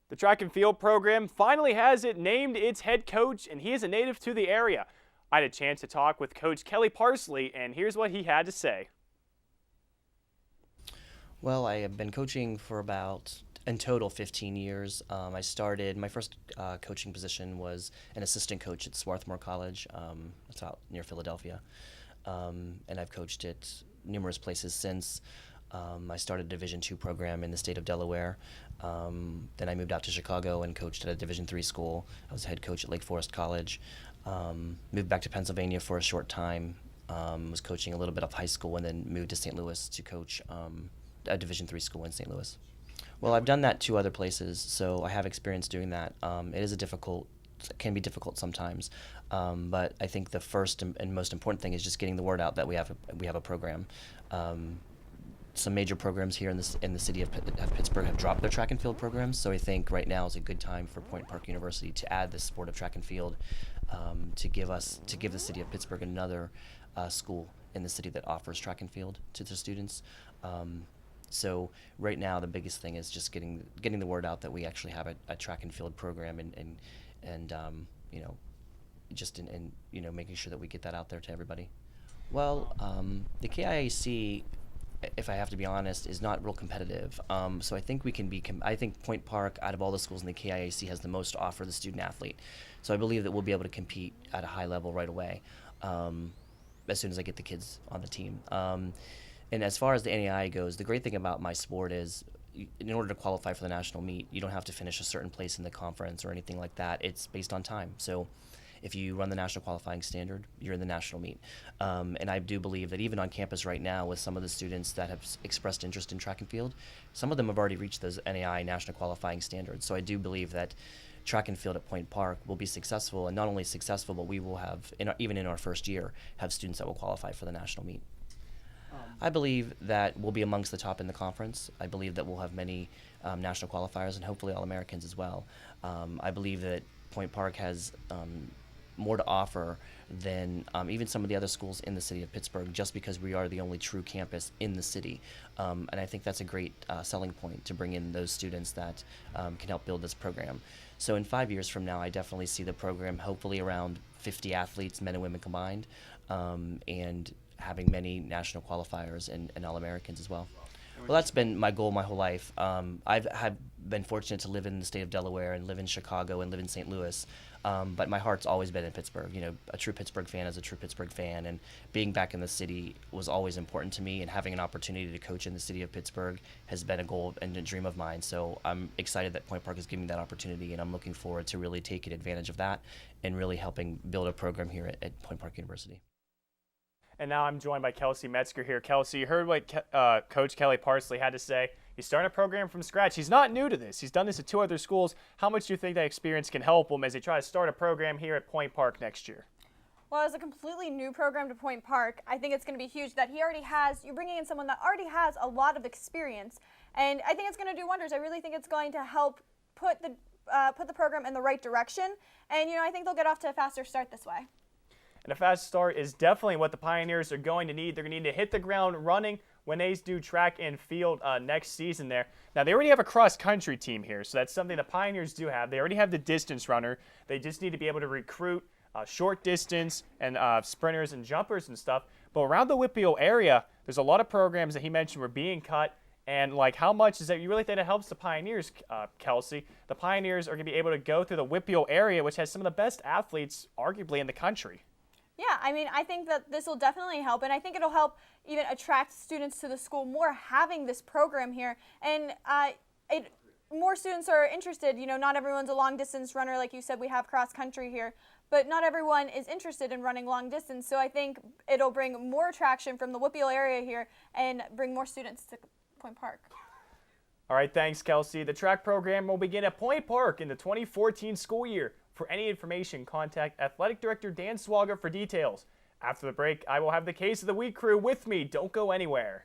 The track and field program finally has it named its head coach, and he is a native to the area. I had a chance to talk with Coach Kelly Parsley, and here's what he had to say. Well, I have been coaching for about, in total, 15 years. I started, my first coaching position was an assistant coach at Swarthmore College. It's out near Philadelphia. And I've coached at numerous places since. I started a Division II program in the state of Delaware. Then I moved out to Chicago and coached at a Division III school. I was head coach at Lake Forest College. Moved back to Pennsylvania for a short time. Was coaching a little bit of high school and then moved to St. Louis to coach a Division III school in St. Louis. Well, I've done that 2 other places, so I have experience doing that. It can be difficult sometimes, but I think the first and most important thing is just getting the word out that we have a program. Some major programs here in the city of Pittsburgh have dropped their track and field programs, so I think right now is a good time for Point Park University to add this sport of track and field, to give the city of Pittsburgh another school in the city that offers track and field to their students. So right now the biggest thing is just getting the word out that we actually have a track and field program, and making sure that we get that out there to everybody. Well, the KIAC, if I have to be honest, is not real competitive. So I think we can be. I think Point Park, out of all the schools in the KIAC, has the most to offer the student athlete. So I believe that we'll be able to compete at a high level right away, as soon as I get the kids on the team. And as far as the NAIA goes, the great thing about my sport is, in order to qualify for the national meet, you don't have to finish a certain place in the conference or anything like that. It's based on time. So if you run the national qualifying standard, you're in the national meet. And I do believe that even on campus right now, with some of the students that have expressed interest in track and field, some of them have already reached those NAIA national qualifying standards. So I do believe that track and field at Point Park will be successful, and not only successful, but we will have, even in our first year, have students that will qualify for the national meet. I believe that we'll be amongst the top in the conference. I believe that we'll have many national qualifiers and hopefully All-Americans as well. I believe that Point Park has more to offer than even some of the other schools in the city of Pittsburgh, just because we are the only true campus in the city. And I think that's a great selling point to bring in those students that can help build this program. So in 5 years from now, I definitely see the program hopefully around 50 athletes, men and women combined, and having many national qualifiers and All-Americans as well. Well, that's been my goal my whole life. I've been fortunate to live in the state of Delaware and live in Chicago and live in St. Louis, but my heart's always been in Pittsburgh. You know, a true Pittsburgh fan is a true Pittsburgh fan, and being back in the city was always important to me, and having an opportunity to coach in the city of Pittsburgh has been a goal and a dream of mine. So I'm excited that Point Park is giving me that opportunity, and I'm looking forward to really taking advantage of that and really helping build a program here at Point Park University. And now I'm joined by Kelsey Metzger here. Kelsey, you heard what Coach Kelly Parsley had to say. He's starting a program from scratch. He's not new to this. He's done this at 2 other schools. How much do you think that experience can help him as they try to start a program here at Point Park next year? Well, as a completely new program to Point Park, I think it's going to be huge that you're bringing in someone that already has a lot of experience. And I think it's going to do wonders. I really think it's going to help put the program in the right direction. And, I think they'll get off to a faster start this way. And a fast start is definitely what the Pioneers are going to need. They're going to need to hit the ground running when they do track and field next season there. Now, they already have a cross-country team here, so that's something the Pioneers do have. They already have the distance runner. They just need to be able to recruit short distance and sprinters and jumpers and stuff. But around the Whitfield area, there's a lot of programs that he mentioned were being cut. And, how much is that? You really think it helps the Pioneers, Kelsey? The Pioneers are going to be able to go through the Whitfield area, which has some of the best athletes, arguably, in the country. Yeah, I think that this will definitely help, and I think it'll help even attract students to the school more having this program here. And more students are interested. Not everyone's a long-distance runner. Like you said, we have cross-country here, but not everyone is interested in running long distance. So I think it'll bring more attraction from the Whitfield area here and bring more students to Point Park. All right, thanks, Kelsey. The track program will begin at Point Park in the 2014 school year. For any information, contact Athletic Director Dan Swager for details. After the break, I will have the Case of the Week crew with me. Don't go anywhere.